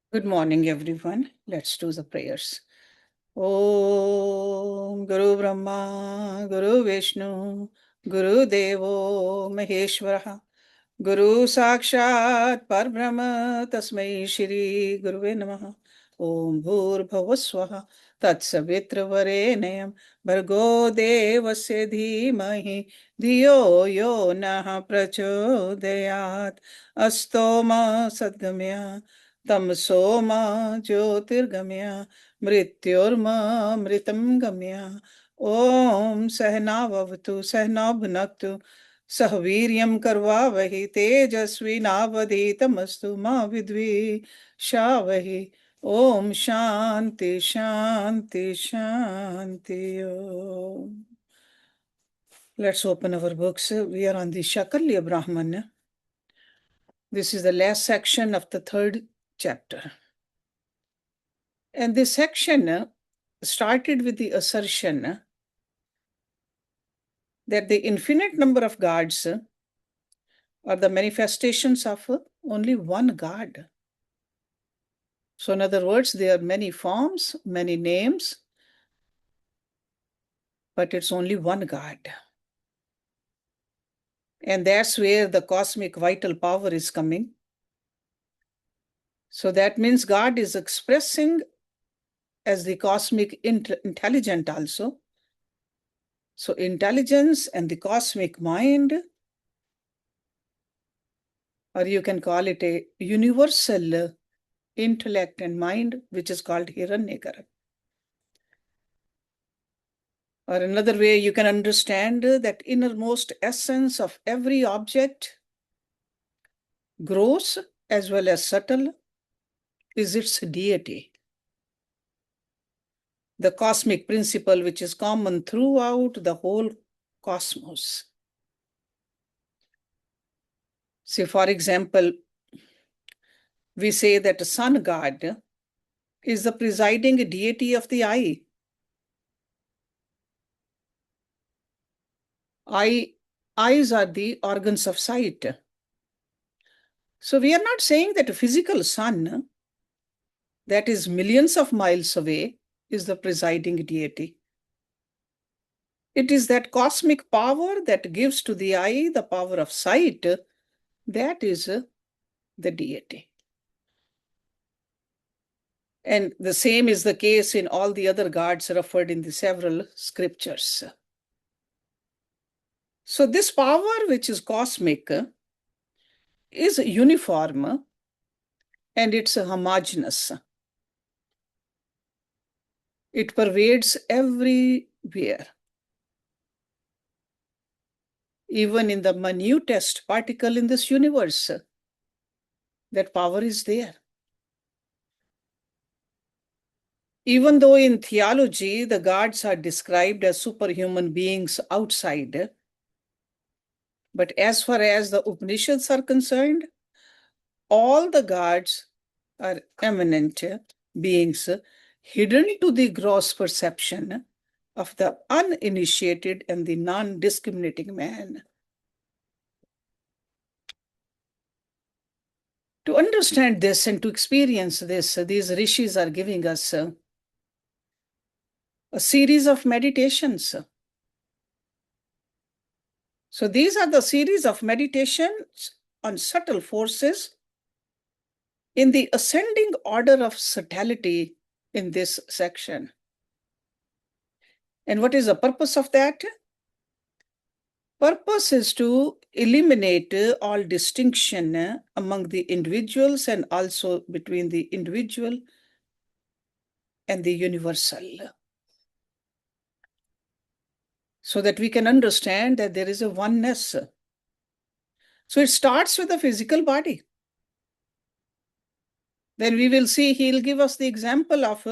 Good morning, everyone. Let's do the prayers. Om Guru Brahma, Guru Vishnu, Guru Devo Maheshwara, Guru Sakshat Parbrahma, Tasmai Shri Guruve Namaha. Om Bhur Tat Savitra Varenayam, Bhargo Devasya Dhimahi, Dhiyo Yo Naha Prachodayat, Astoma Sadgamya, Tamso Ma Jyotirgamya, Mrityurma Mritam Gamya. Om Sahna Vavatu Sahna Bhunaktu सहवीर्यं कर्वावहि तेजस्विनावधीतमस्तु मा विद्विषावहि ओम शांति शांति शांति Om. Let's open our books. We are on the Śākalya Brahman. This is the last section of the third chapter. And this section started with the assertion that the infinite number of gods are the manifestations of only one God. So in other words, there are many forms, many names, but it's only one God. And that's where the cosmic vital power is coming. So that means God is expressing as the cosmic intelligent also. So intelligence and the cosmic mind, or you can call it a universal intellect and mind, which is called Hiranyagarbha. Or another way you can understand that innermost essence of every object, gross as well as subtle, is its deity. The cosmic principle which is common throughout the whole cosmos. Say, for example, we say that the sun god is the presiding deity of the eye. Eyes are the organs of sight. So we are not saying that a physical sun that is millions of miles away is the presiding deity. It is that cosmic power that gives to the eye the power of sight, that is the deity. And the same is the case in all the other gods referred in the several scriptures. So this power, which is cosmic, is uniform and it's homogeneous. It pervades everywhere. Even in the minutest particle in this universe, that power is there. Even though in theology, the gods are described as superhuman beings outside, but as far as the Upanishads are concerned, all the gods are eminent beings hidden to the gross perception of the uninitiated and the non-discriminating man. To understand this and to experience this, these rishis are giving us a series of meditations. So these are the series of meditations on subtle forces in the ascending order of subtlety in this section. And what is the purpose of that? Purpose is to eliminate all distinction among the individuals and also between the individual and the universal, so that we can understand that there is a oneness. So it starts with the physical body. Then we will see, he'll give us the example of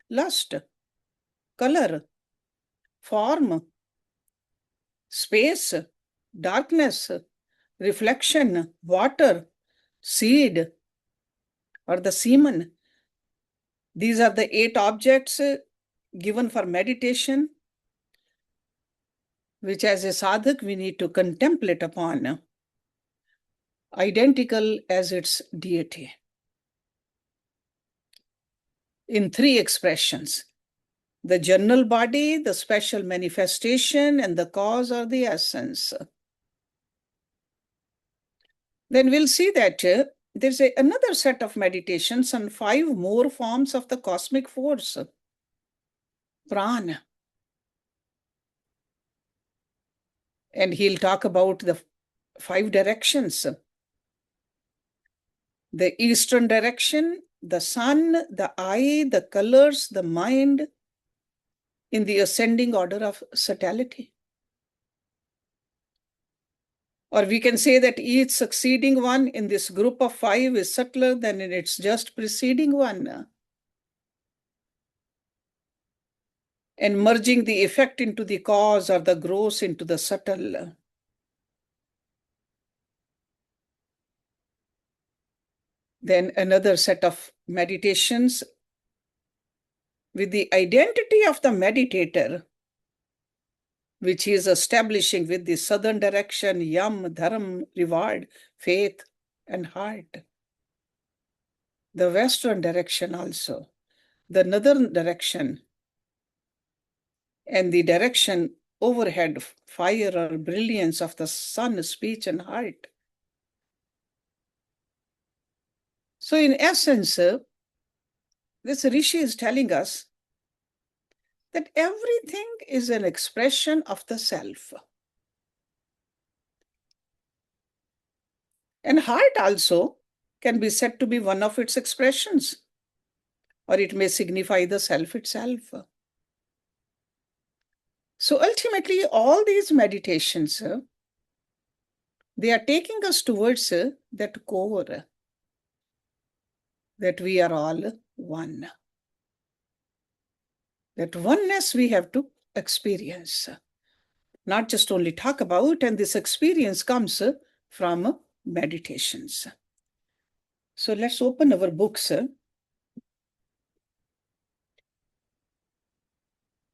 lust, color, form, space, darkness, reflection, water, seed, or the semen. These are the 8 objects given for meditation, which as a sadhak we need to contemplate upon, identical as its deity. in three expressions: the general body, the special manifestation, and the cause or the essence. Then we'll see that there's another set of meditations on 5 more forms of the cosmic force, prana. And he'll talk about the 5 directions: the eastern direction, the sun, the eye, the colors, the mind, in the ascending order of subtlety. Or we can say that each succeeding one in this group of 5 is subtler than in its just preceding one, and merging the effect into the cause or the gross into the subtle. Then another set of meditations with the identity of the meditator, which he is establishing with the southern direction, yam, dharam, reward, faith, and heart. The western direction also, the northern direction, and the direction overhead, fire or brilliance of the sun, speech, and heart. So in essence, this Rishi is telling us that everything is an expression of the self. And heart also can be said to be one of its expressions, or it may signify the self itself. So ultimately, all these meditations, they are taking us towards that core, that we are all one. That oneness we have to experience, not just only talk about, and this experience comes from meditations. So let's open our books.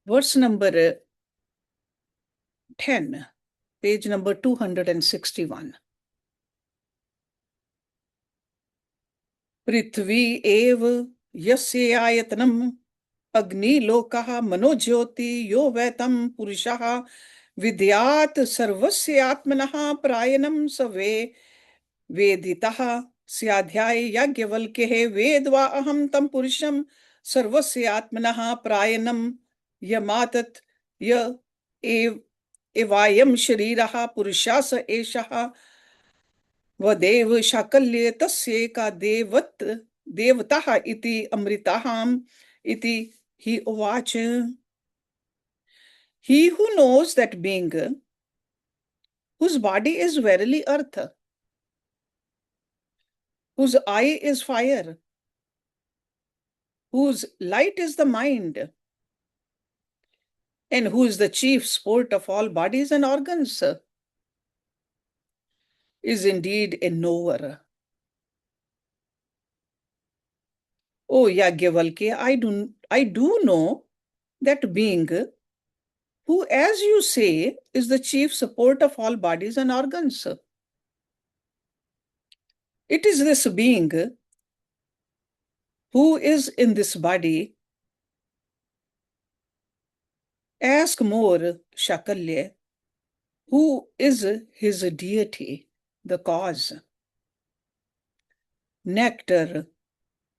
Verse number 10, page number 261. Prithvi eva yasyayatanam agni lokaha manojyoti yo vetam purushaha vidyat sarvasya atmanaha prayanam save veditaha स्याध्याय याज्ञवल्क्यः वेद्वा अहं तं पुरुषं सर्वस्य आत्मनः प्रायणं यमातत् य एवायं शरीरः पुरुषः स एषः वदेव शाकल्ये तस्यैका देवतः इति अमृताहम् इति he उवाच. He who knows that being, whose body is verily earth, whose eye is fire, whose light is the mind, and who is the chief sport of all bodies and organs, is indeed a knower. Oh, Yagyavalkya, I do know that being, who, as you say, is the chief support of all bodies and organs. It is this being who is in this body. Ask more, Śākalya, who is his deity, the cause. Nectar,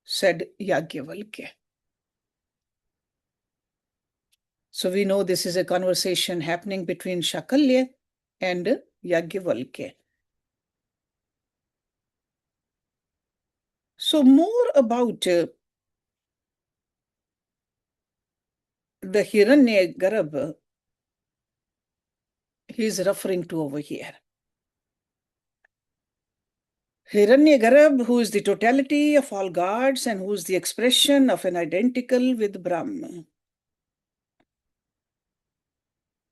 said Yagyavalkya. So we know this is a conversation happening between Śākalya and Yagyavalkya. So more about the Hiranyagarbha he is referring to over here. Hiranyagarbha, who is the totality of all gods and who is the expression of an identical with Brahma.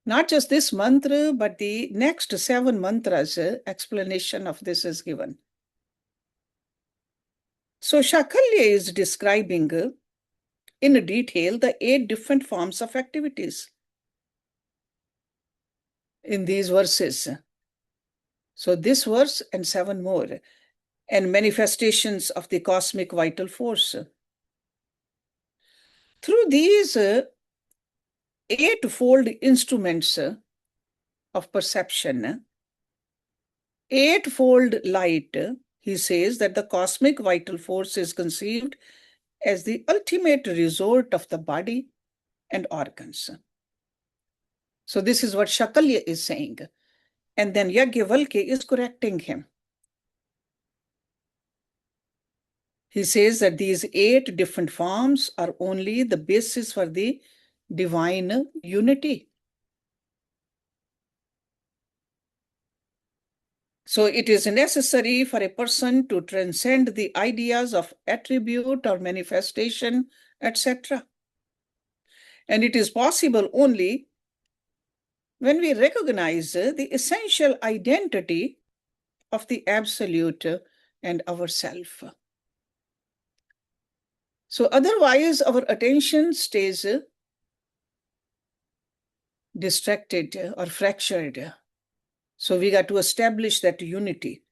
Not just this mantra, but the next 7 mantras, explanation of this is given. So Śākalya is describing in detail the 8 different forms of activities in these verses. So this verse and 7 more, and manifestations of the cosmic vital force. through these eightfold instruments of perception, eightfold light, he says that the cosmic vital force is conceived as the ultimate resort of the body and organs. So this is what Śākalya is saying. And then Yajnavalkya is correcting him. He says that these 8 different forms are only the basis for the divine unity. So it is necessary for a person to transcend the ideas of attribute or manifestation, etc. And it is possible only when we recognize the essential identity of the Absolute and ourself. So otherwise, our attention stays distracted or fractured. So we got to establish that unity.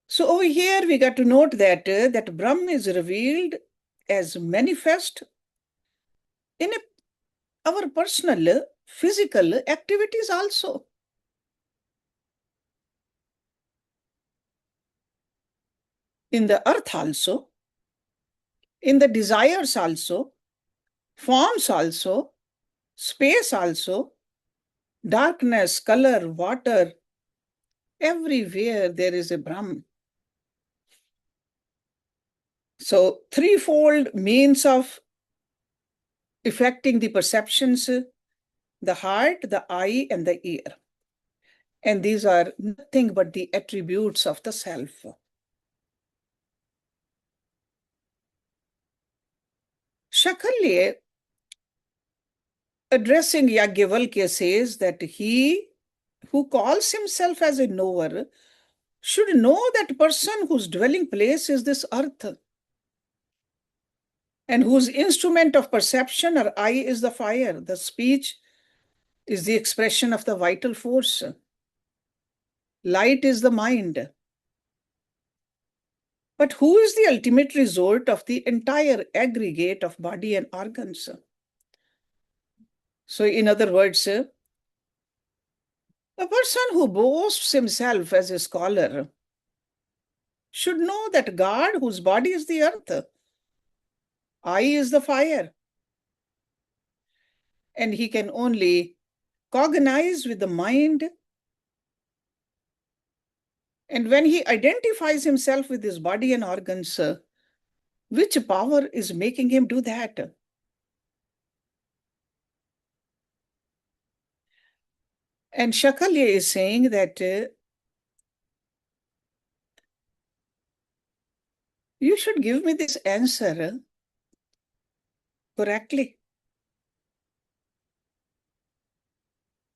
So over here, we got to note that Brahman is revealed as manifest in our personal, physical activities also. In the earth also, in the desires also, forms also, space also, darkness, color, water, everywhere there is a Brahman. So threefold means of affecting the perceptions, the heart, the eye, and the ear. And these are nothing but the attributes of the self. Śākalya, addressing Yajnavalkya, says that he who calls himself as a knower should know that person whose dwelling place is this earth, and whose instrument of perception or eye is the fire. The speech is the expression of the vital force. Light is the mind. But who is the ultimate resort of the entire aggregate of body and organs? So in other words, a person who boasts himself as a scholar should know that God, whose body is the earth, eye is the fire, and he can only cognize with the mind. And when he identifies himself with his body and organs, which power is making him do that? And Śākalya is saying that you should give me this answer correctly.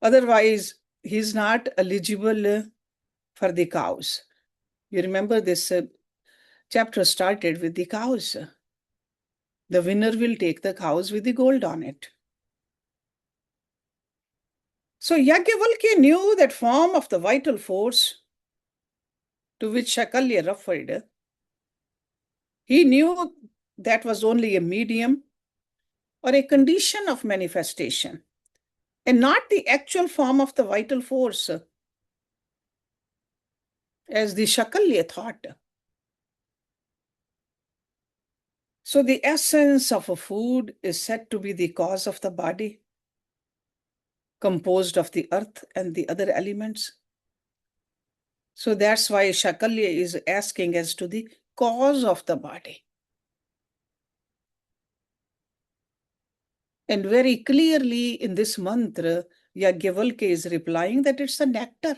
Otherwise, he's not eligible for the cows. You remember this chapter started with the cows. The winner will take the cows with the gold on it. So Yajnavalkya knew that form of the vital force to which Śākalya referred. He knew that was only a medium or a condition of manifestation, and not the actual form of the vital force, as the Śākalya thought. So the essence of a food is said to be the cause of the body, composed of the earth and the other elements. So that's why Śākalya is asking as to the cause of the body. And very clearly in this mantra, Yajnavalkya is replying that it's the nectar.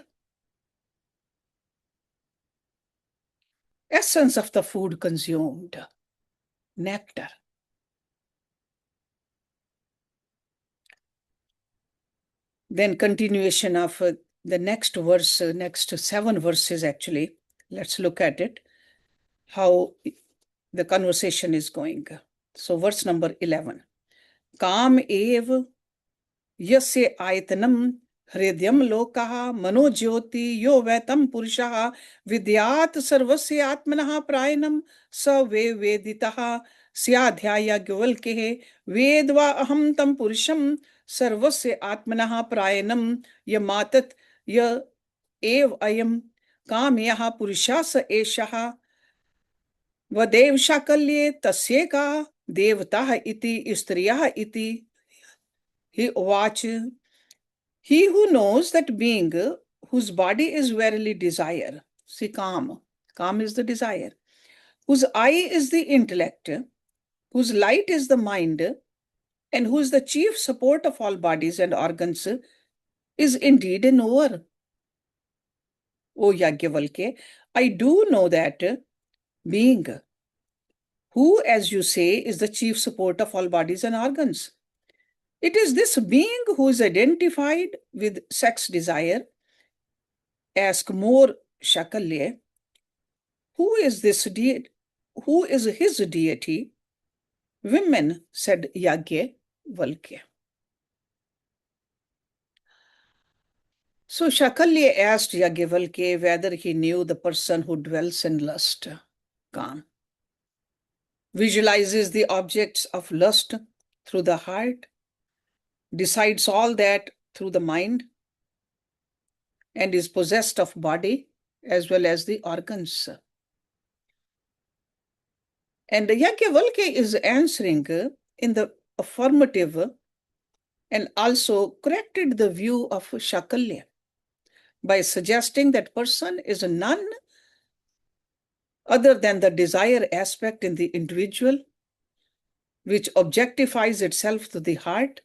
Essence of the food consumed, nectar. Then continuation of the next verse, next 7 verses actually. Let's look at it, how the conversation is going. So verse number 11. Kam ev yasya ayatanam हृदयं लोकः मनोज्योति यो वैतं पुरुषः विद्यात् सर्वस्य आत्मनः प्रायणं स वेदितः स्याध्यायज्ञवल्क्यः वेद्वा अहं तं पुरुषं सर्वस्य आत्मनः प्रायणं यमातत् य एव अयं काम्यः पुरुषः स एषः वदेव शाकल्ये तस्येका देवताः इति स्त्रियः इति he उवाच. He who knows that being whose body is verily desire, see calm is the desire, whose eye is the intellect, whose light is the mind, and who is the chief support of all bodies and organs, is indeed a knower. O Yagyavalkya, I do know that being, who, as you say, is the chief support of all bodies and organs. It is this being who is identified with sex desire. Ask more Śākalya, who is this deity? Who is his deity? Women, said Yagyavalkya. So Śākalya asked Yagyavalkya whether he knew the person who dwells in lust, Kam, visualizes the objects of lust through the heart, decides all that through the mind, and is possessed of body as well as the organs. And Yagyavalkya is answering in the affirmative and also corrected the view of Śākalya by suggesting that person is none other than the desire aspect in the individual, which objectifies itself to the heart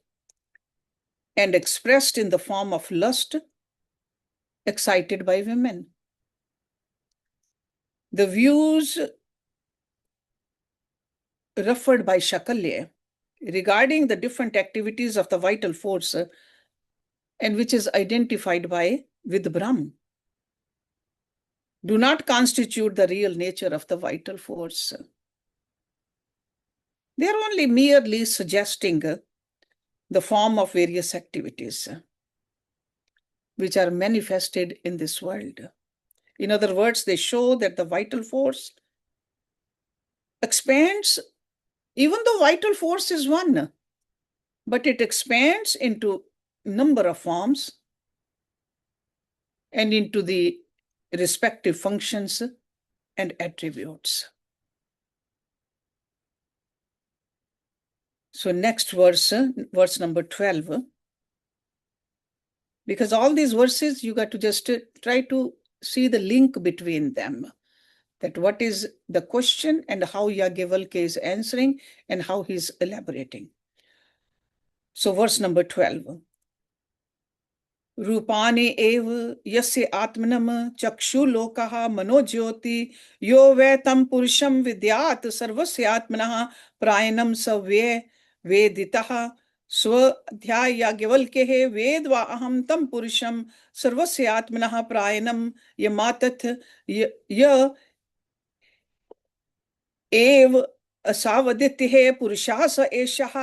and expressed in the form of lust excited by women. The views referred by Śākalya regarding the different activities of the vital force and which is identified by with Brahm do not constitute the real nature of the vital force. They are only merely suggesting the form of various activities which are manifested in this world. In other words, they show that the vital force expands, even though vital force is one, but it expands into number of forms and into the respective functions and attributes. So next verse, verse number 12, because all these verses, you got to just try to see the link between them, that what is the question and how Yagyavalkya is answering and how he's elaborating. So verse number 12. रूपानि एव यस्य आत्मनम चक्षुलोकः मनोज्योति यो वै तं पुरुषं विद्यात् सर्वस्य आत्मनः प्रायणं स वेदितः स्वाध्यायज्ञवल्क्यः वेद्वा अहं तं पुरुषं सर्वस्य आत्मनः प्रायणं यमातत् य एव असावदित्यः पुरुषः स एषः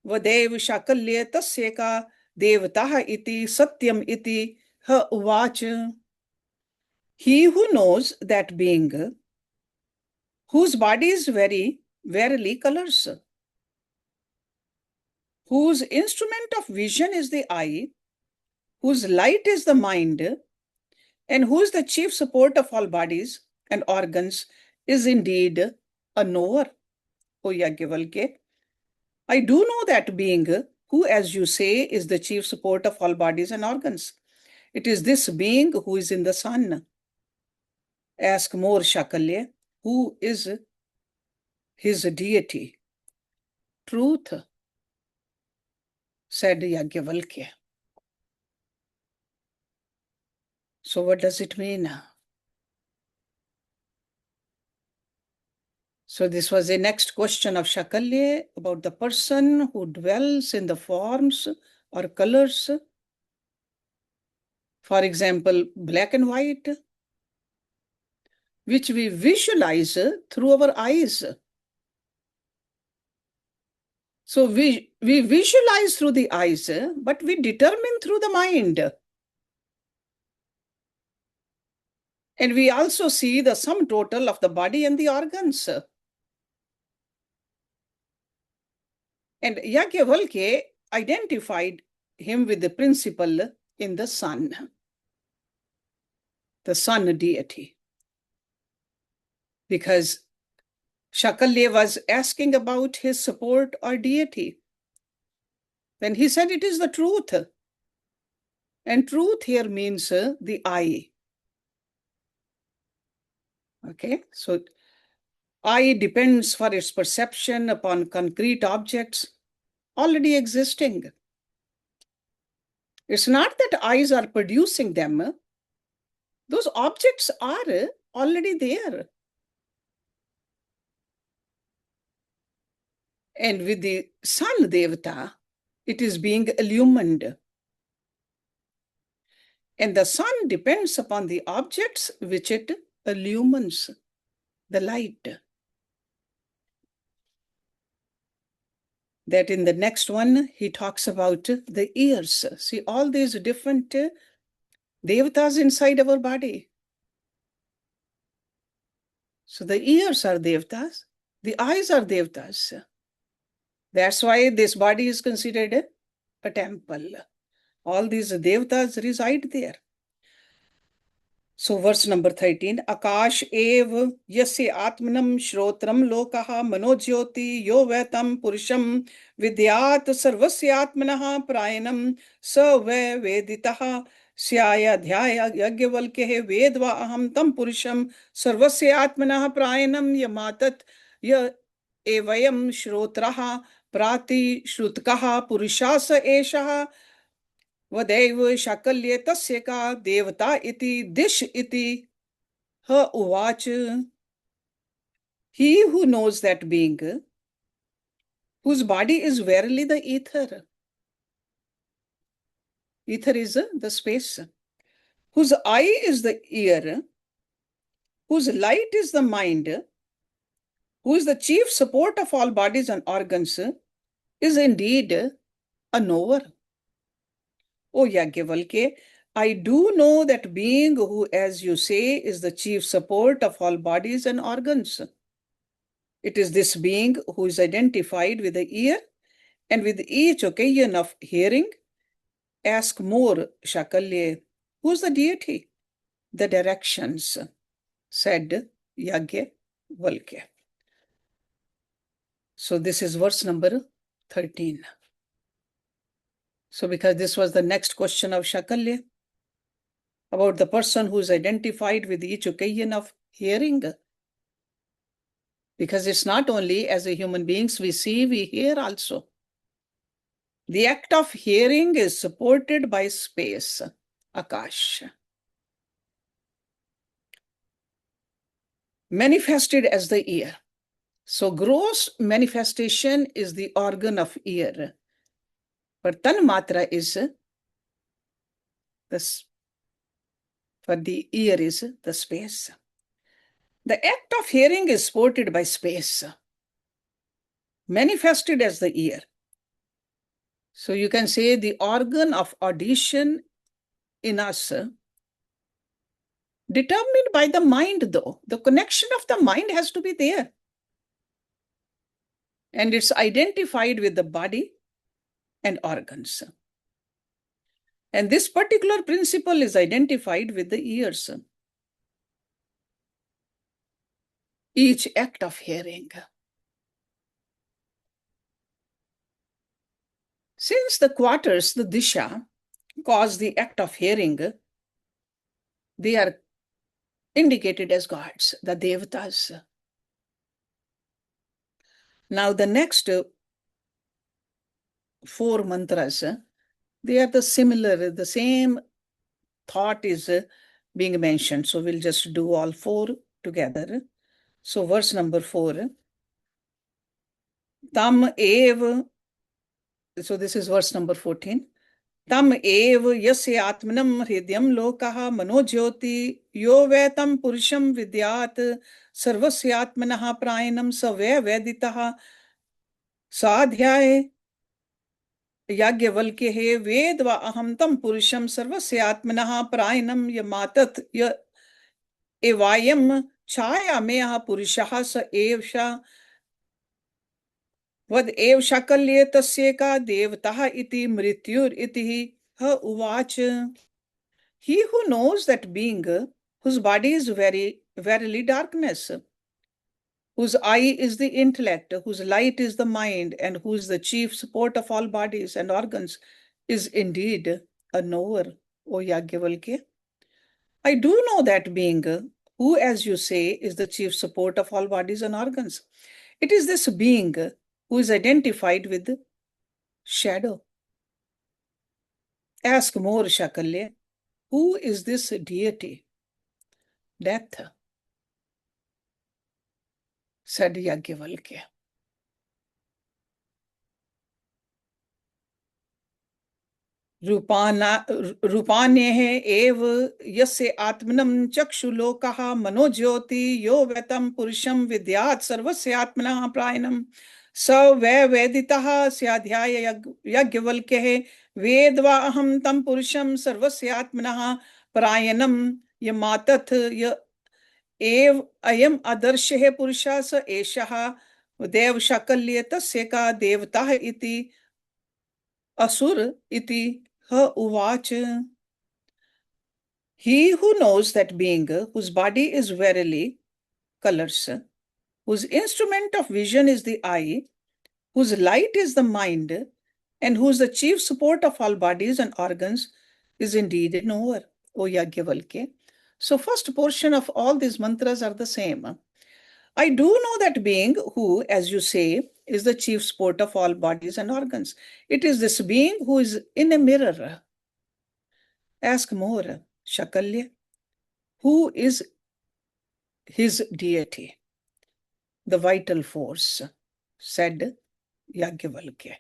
वदेव शाकल्ये तस्येका देवताः इति satyam iti ha uvacha. He who knows that being, whose body is verily colors, whose instrument of vision is the eye, whose light is the mind, and who is the chief support of all bodies and organs, is indeed a knower, O Yagyavalkya. I do know that being, who, as you say, is the chief support of all bodies and organs. It is this being who is in the sun. Ask more, Śākalya, who is his deity? Truth, said Yagyavalkya. So what does it mean? So this was the next question of Śākalya about the person who dwells in the forms or colors. For example, black and white, which we visualize through our eyes. So We visualize through the eyes, but we determine through the mind. And we also see the sum total of the body and the organs. And Yajnavalkya identified him with the principle in the sun deity. Because Śākalya was asking about his support or deity. Then he said it is the truth. And truth here means the eye. Okay, so eye depends for its perception upon concrete objects already existing. It's not that eyes are producing them. Those objects are already there. And with the sun devata, it is being illumined. And the sun depends upon the objects which it illumines, the light. That in the next one, he talks about the ears. See, all these different devatas inside our body. So the ears are devatas, the eyes are devatas. That's why this body is considered a temple. All these devatas reside there. So verse number 13, Akash ev yasya atmanam shrotram lokaha manojyoti yo vetam purusham vidyat sarvasya atmanaha prayanam sa ve veditaha syaya dhyaya yajnavalkya vedva aham tam purusham sarvasya atmanaha prayanam yamatat ya evayam shrotraha prati shrutkaha purushasa eshaha वदैव शाकल्ये तस्य का देवता इति दिश इति ह उवाच. He who knows that being, whose body is verily the ether. Ether is the space. Whose eye is the ear, whose light is the mind, who is the chief support of all bodies and organs, is indeed a knower. O Yajnavalkya, I do know that being who, as you say, is the chief support of all bodies and organs. It is this being who is identified with the ear, and with each occasion of hearing, ask more, Śākalya, who is the deity? The directions, said Yajnavalkya. So this is verse number 13. So because this was the next question of Śākalya, about the person who is identified with each occasion of hearing. Because it's not only as a human beings we see, we hear also. The act of hearing is supported by space, Akash. Manifested as the ear. So gross manifestation is the organ of ear. But tanmatra is for the ear is the space. The act of hearing is supported by space, manifested as the ear. So you can say the organ of audition in us, determined by the mind though. The connection of the mind has to be there. And it's identified with the body and organs. And this particular principle is identified with the ears. Each act of hearing. Since the quarters, the disha, cause the act of hearing, they are indicated as gods, the devatas. Now the next 4 mantras, they are the similar, the same thought is being mentioned. So we'll just do all 4 together. So verse number 4, Tam ev, so this is verse number 14. Tam ev yasya atmanam hridyam lokaha manojyoti yo vetam purusham vidyat sarvasya atmanaha prayanam sa ve veditaha sadhyaye Yajnavalkya हे वेद्वा अहम तम पुरुषम सर्वस्य आत्मनः प्रायणम यमातत् य एवायम छायामेयः पुरुषः स एव वद एव शाकल्ये तस्य का देवता इति मृत्युर इति ह उवाच. He who knows that being whose body is verily darkness, whose eye is the intellect, whose light is the mind, and who is the chief support of all bodies and organs, is indeed a knower, O Yajnavalkya. I do know that being who, as you say, is the chief support of all bodies and organs. It is this being who is identified with shadow. Ask more, Śākalya. Who is this deity? Death, said Yajnavalkya. रूपान्यः एव यस्य आत्मनं चक्षुलोकः मनोज्योति यो वैतं पुरुषं विद्यात् सर्वस्य आत्मनः प्रायणं स वै वेदितः स्याध्याय याज्ञवल्क्यः वेद्वा अहं तं पुरुषं सर्वस्य आत्मनः प्रायणं यमातत् य एव अयम् आदर्शः पुरुषः स एषः देव शाकल्ये तस्य का देवता इति असुर इति Uvacha. He who knows that being, whose body is verily colors, whose instrument of vision is the eye, whose light is the mind, and who is the chief support of all bodies and organs, is indeed a knower, O Yajnavalkya. So first portion of all these mantras are the same. I do know that being who, as you say, is the chief support of all bodies and organs. It is this being who is in a mirror. Ask more, Śākalya. Who is his deity? The vital force, said Yajnavalkya.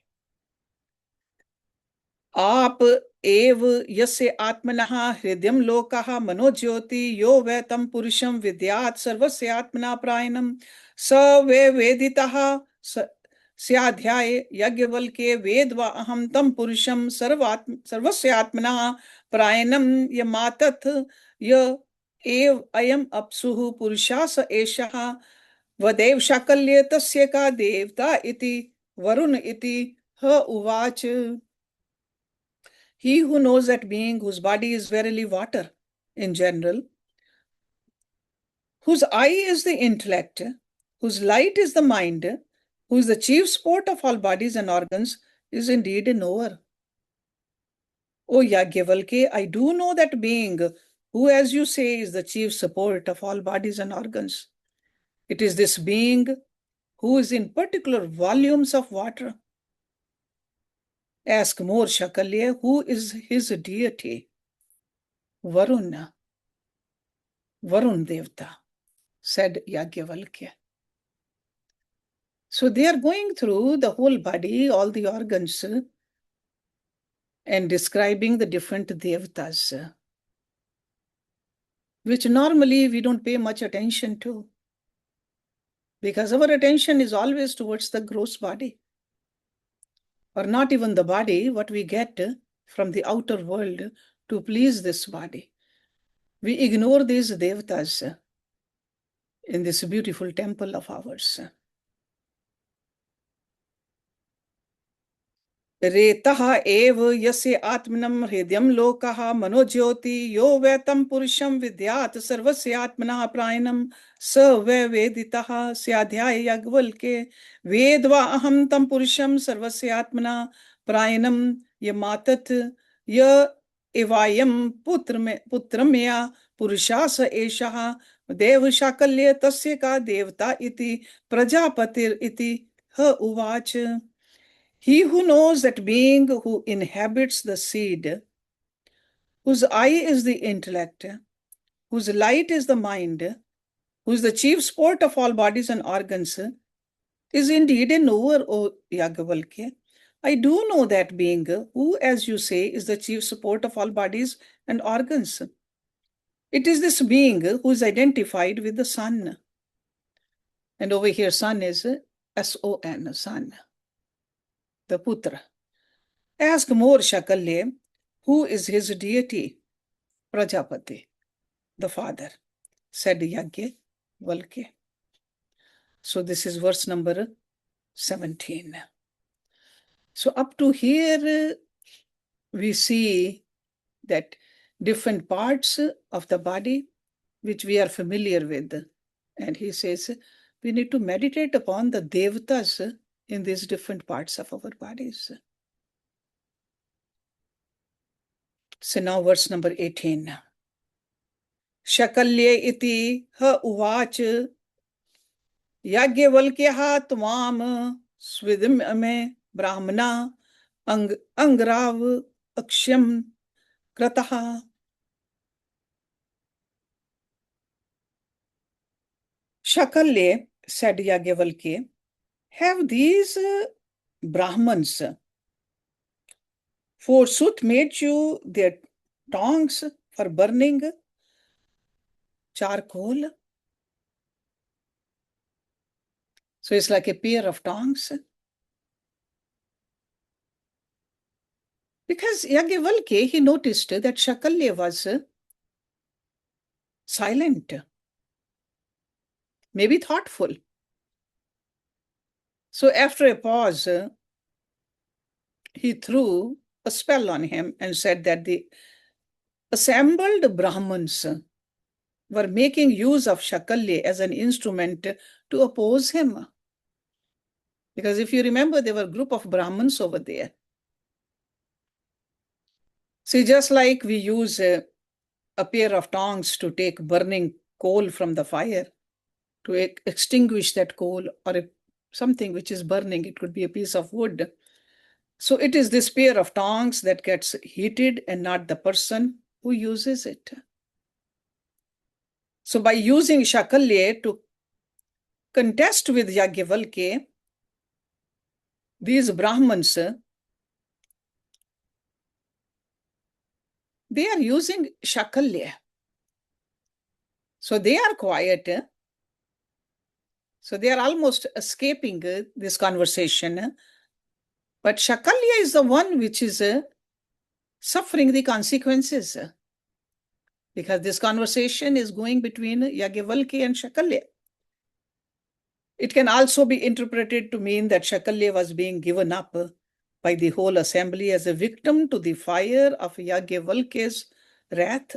आप एव यस्य आत्मनः हृदयं लोकः मनोज्योति यो वै तं पुरुषं विद्यात् सर्वस्य आत्मना प्रायणं स वै वेदितः स्याध्याय याज्ञवल्क्ये वेद्वा अहं तं पुरुषं सर्वस्य आत्मनः प्रायणं यमातत् य एव अयम् अप्सुः पुरुषः स एषः वदेव शाकल्ये तस्य का देवता इति वरुण इति ह उवाच. He who knows that being whose body is verily water in general, whose eye is the intellect, whose light is the mind, who is the chief support of all bodies and organs, is indeed a knower. O Yajnavalkya, I do know that being who, as you say, is the chief support of all bodies and organs. It is this being who is in particular volumes of water. Ask more, Śākalya, who is his deity? Varuna, Varun Devta, said Yajnavalkya. So they are going through the whole body, all the organs, and describing the different devatas, which normally we don't pay much attention to, because our attention is always towards the gross body, or not even the body, what we get from the outer world to please this body. We ignore these devatas in this beautiful temple of ours. रेतः एव यस्य आत्मनं हृदयं लोकः मनोज्योति यो वै तं पुरुषं विद्यात् सर्वस्य आत्मनः प्रायणं स वै वेदितः स्याध्याय याज्ञवल्क्ये वेद्वा अहं तं पुरुषं सर्वस्य आत्मनः प्रायणं यमातत् य एवायं पुत्रमया पुरुषः स एषः देव शाकल्ये तस्य का देवता इति प्रजापतिर् इति ह उवाच. He who knows that being who inhabits the seed, whose eye is the intellect, whose light is the mind, who is the chief support of all bodies and organs, is indeed a knower, O Yajnavalkya. I do know that being who, as you say, is the chief support of all bodies and organs. It is this being who is identified with the sun. And over here, sun is S-O-N, sun. The Putra. Ask more, Śākalya, who is his deity? Prajapati, the father, said Yajnavalkya. So this is verse number 17. So up to here, we see that different parts of the body which we are familiar with. And he says we need to meditate upon the devatas in these different parts of our bodies. So now verse number 18. Śākalya iti ha uvach Yajnavalkya tvam svidim ame brahmana angrav aksham krataha. Śākalya, said Yajnavalkya, have these Brahmans forsooth made you their tongs for burning charcoal? So it's like a pair of tongs. Because Yajnavalkya, he noticed that Śākalya was silent, maybe thoughtful. So after a pause, he threw a spell on him and said that the assembled Brahmans were making use of Śākalya as an instrument to oppose him. Because if you remember, there were a group of Brahmins over there. See, just like we use a pair of tongs to take burning coal from the fire, to extinguish that coal or something which is burning, it could be a piece of wood. So it is this pair of tongs that gets heated and not the person who uses it. So by using Śākalya to contest with Yajnavalkya, these Brahmans, they are using Śākalya. So they are quiet. So they are almost escaping this conversation. But Śākalya is the one which is suffering the consequences. Because this conversation is going between Yajnavalkya and Śākalya. It can also be interpreted to mean that Śākalya was being given up by the whole assembly as a victim to the fire of Yajnavalkya's wrath.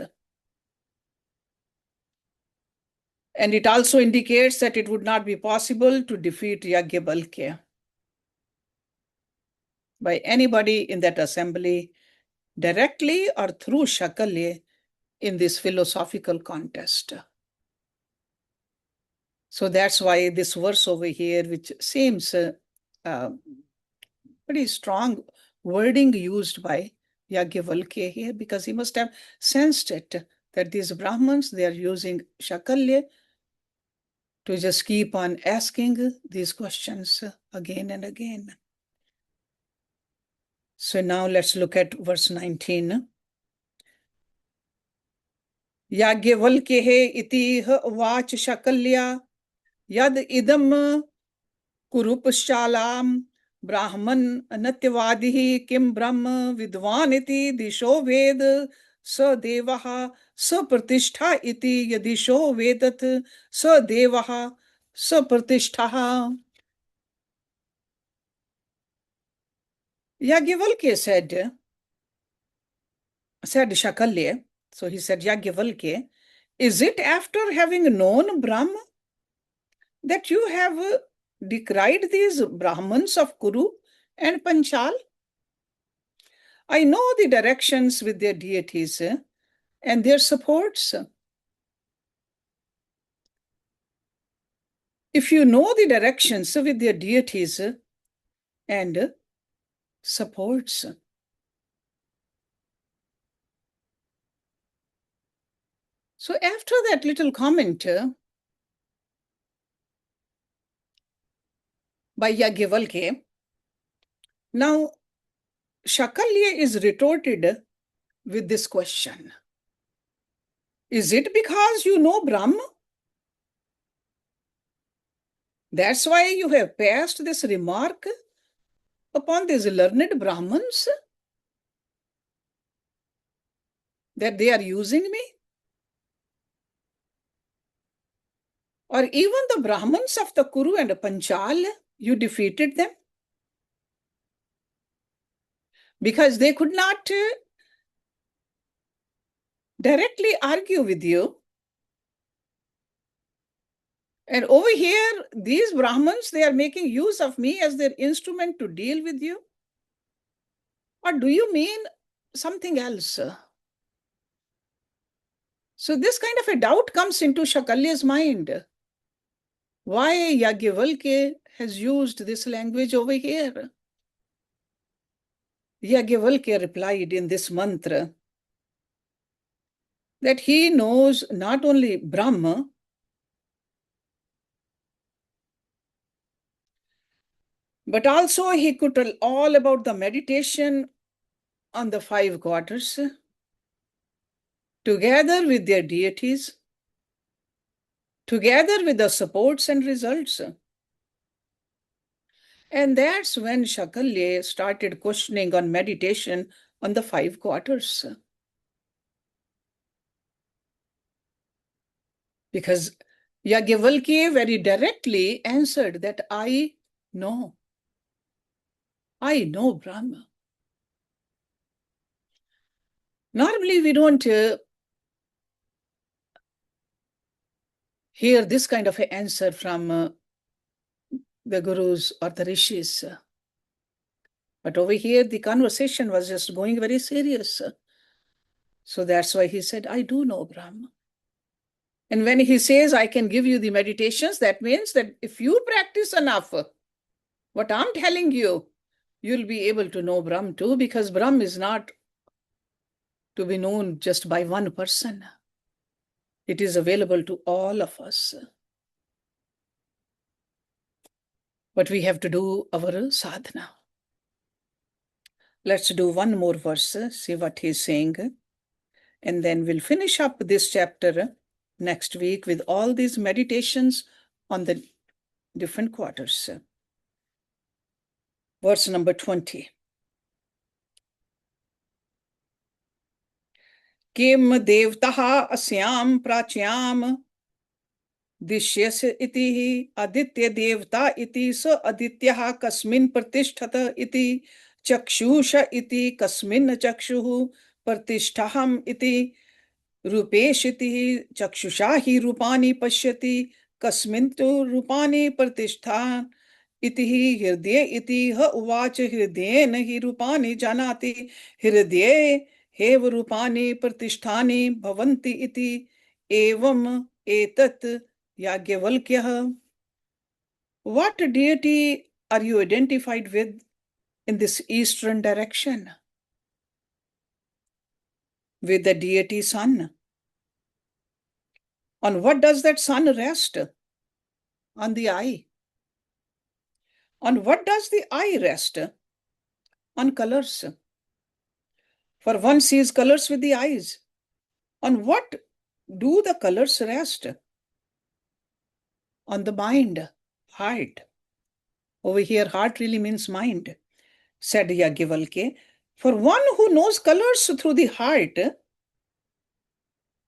And it also indicates that it would not be possible to defeat Yajnavalkya by anybody in that assembly, directly or through Śākalya, in this philosophical contest. So that's why this verse over here, which seems pretty strong wording used by Yajnavalkya here, because he must have sensed it, that these Brahmins, they are using Śākalya to just keep on asking these questions again and again. So now let's look at verse 19. Yajnavalkya iti vach Śākalya yad idam kurupaschalam brahman anatyavadihi kim brahma vidvan iti disho ved sa devaha sa pratishtha iti yadisho vedat sa devaha sa pratishtha. Yajnavalkya said Śākalya, so he said, Yajnavalkya, is it after having known Brahma that you have decried these Brahmans of Kuru and Panchal? I know the directions with their deities and their supports. If you know the directions with their deities and supports, so after that little comment by Yajnavalkya, now Śākalya is retorted with this question. Is it because you know Brahma? That's why you have passed this remark upon these learned Brahmins? that they are using me? Or even the Brahmins of the Kuru and Panchal, you defeated them? Because they could not directly argue with you. And over here, these Brahmins, they are making use of me as their instrument to deal with you? Or do you mean something else? So this kind of a doubt comes into Śākalya's mind. Why Yajnavalkya has used this language over here? Yajnavalkya replied in this mantra that he knows not only Brahma, but also he could tell all about the meditation on the 5 quarters together with their deities, together with the supports and results. And that's when Śākalya started questioning on meditation on the 5 quarters. Because Yajnavalkya very directly answered that I know Brahma. Normally, we don't hear this kind of an answer from the gurus or the rishis. But over here, the conversation was just going very serious. So that's why he said, I do know Brahma. And when he says, I can give you the meditations, that means that if you practice enough, what I'm telling you, you'll be able to know Brahm too, because Brahm is not to be known just by one person. It is available to all of us. But we have to do our sadhana. Let's do one more verse, see what he's saying. And then we'll finish up this chapter next week with all these meditations on the different quarters. Verse number 20. Kim devtaha asyam pracyam dishyasya iti aditya devta iti sa adityaha kasmin pratisthata iti chakshusha iti kasmin chakshuhu pratisthaham iti रूपेशति चक्षुषा हि रूपानि पश्यति कस्मिन्तु रूपानि प्रतिष्ठान इति हृदये इति ह उवाच हृदयेन हि रूपानि जानाति हृदये हेव रूपानि प्रतिष्ठानि भवन्ति इति एवम् एतत् याज्ञवल्क्यः. What deity are you identified with in this eastern direction? With the deity sun. On what does that sun rest? On the eye. On what does the eye rest? On colors. For one sees colors with the eyes. On what do the colors rest? On the mind, heart. Over here, heart really means mind, said Yajnavalkya. For one who knows colors through the heart,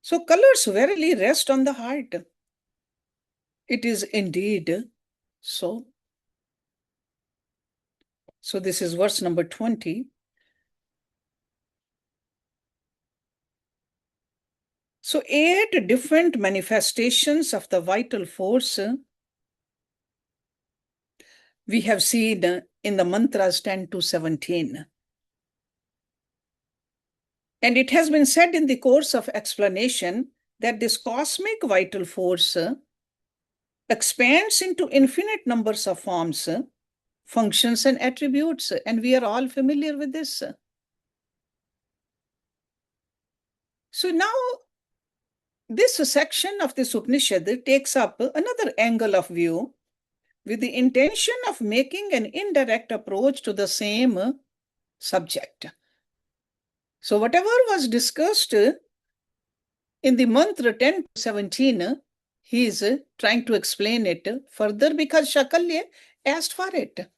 so colors verily rest on the heart. It is indeed so. So this is verse number 20. So 8 different manifestations of the vital force we have seen in the mantras 10 to 17. And it has been said in the course of explanation that this cosmic vital force expands into infinite numbers of forms, functions, and attributes. And we are all familiar with this. So now, this section of this Upanishad takes up another angle of view with the intention of making an indirect approach to the same subject. So whatever was discussed in the mantra 10 to 17, he is trying to explain it further because Śākalya asked for it.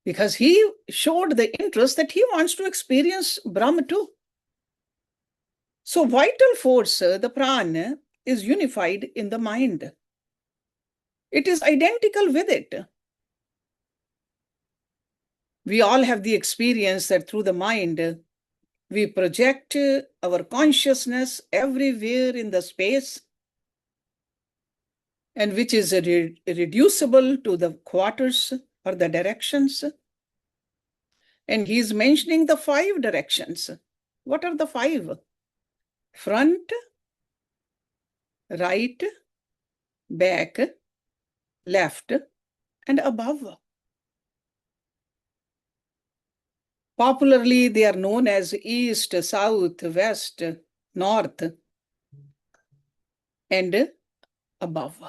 Because he showed the interest that he wants to experience Brahma too. So vital force, the prana, is unified in the mind. It is identical with it. We all have the experience that through the mind, we project our consciousness everywhere in the space, and which is reducible to the quarters or the directions. And he's mentioning the 5 directions. What are the 5? Front, right, back, left, and above. Popularly, they are known as east, south, west, north, and above.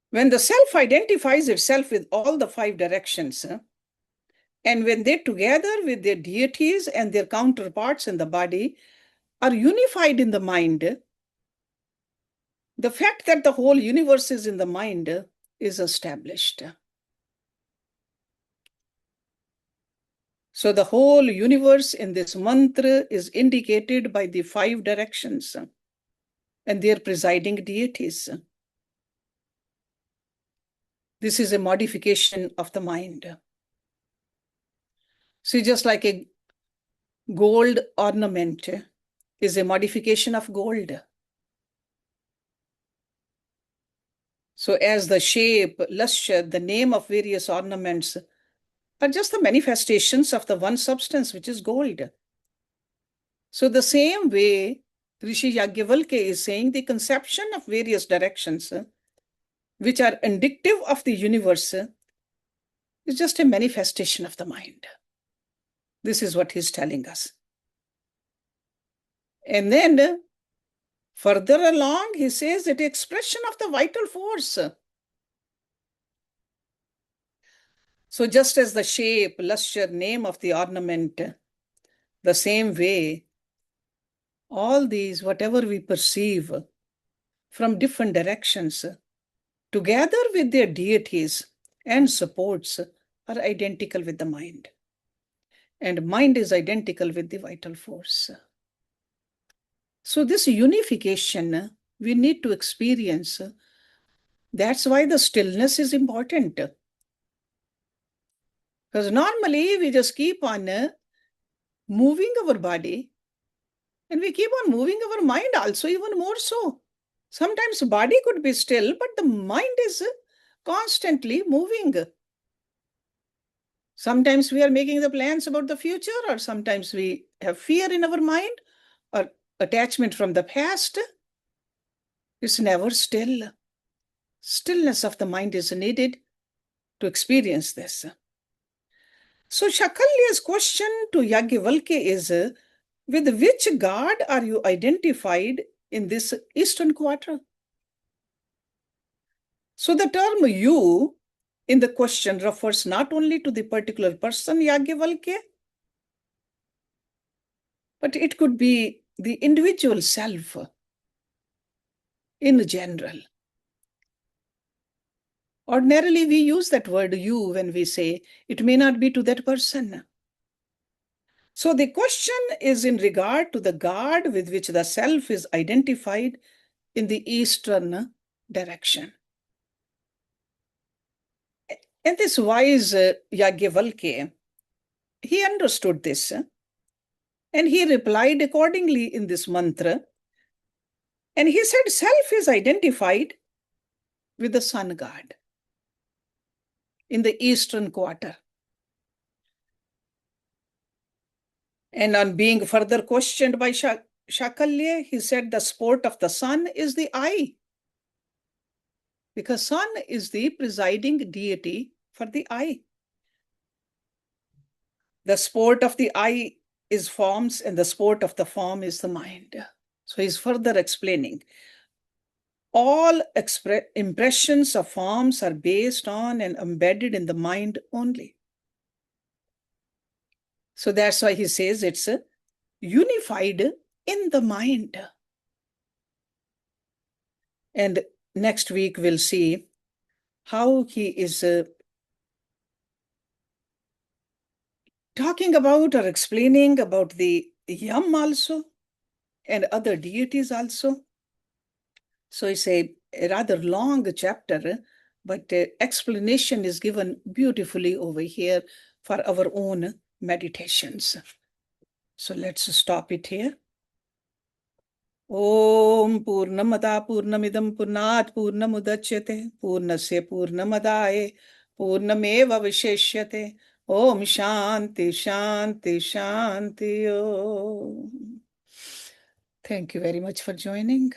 When the self identifies itself with all the 5 directions, and when they together with their deities and their counterparts in the body are unified in the mind, the fact that the whole universe is in the mind is established. So the whole universe in this mantra is indicated by the 5 directions and their presiding deities. This is a modification of the mind. See, just like a gold ornament is a modification of gold. So as the shape, lustre, the name of various ornaments are just the manifestations of the one substance, which is gold. So the same way, Rishi Yagyavalkya is saying the conception of various directions, which are indicative of the universe, is just a manifestation of the mind. This is what he's telling us. And then further along, he says that the expression of the vital force. So just as the shape, lustre, name of the ornament, the same way, all these, whatever we perceive from different directions, together with their deities and supports, are identical with the mind. And mind is identical with the vital force. So this unification we need to experience. That's why the stillness is important. Because normally we just keep on moving our body, and we keep on moving our mind also, even more so. Sometimes body could be still, but the mind is constantly moving. Sometimes we are making the plans about the future, or sometimes we have fear in our mind or attachment from the past. It's never still. Stillness of the mind is needed to experience this. So Śākalya's question to Yagyavalkya is, with which god are you identified in this eastern quarter? So the term you in the question refers not only to the particular person Yagyavalkya, but it could be the individual self in general. Ordinarily, we use that word you when we say it may not be to that person. So the question is in regard to the god with which the self is identified in the eastern direction. And this wise Yagyavalkya, he understood this, and he replied accordingly in this mantra. And he said, self is identified with the sun god in the eastern quarter. And on being further questioned by Śākalya, he said the sport of the sun is the eye, because sun is the presiding deity for the eye. The sport of the eye is forms, and the sport of the form is the mind. So he's further explaining. All impressions of forms are based on and embedded in the mind only. So that's why he says it's unified in the mind. And next week we'll see how he is talking about or explaining about the Yam also and other deities also. So it's a rather long chapter, but explanation is given beautifully over here for our own meditations. So let's stop it here. Om Purnamada Purnamidam Purnat Purnamudachyate Purnasya Purnamadaye Purnameva Visheshyate Om Shanti Shanti Shanti Om. Thank you very much for joining.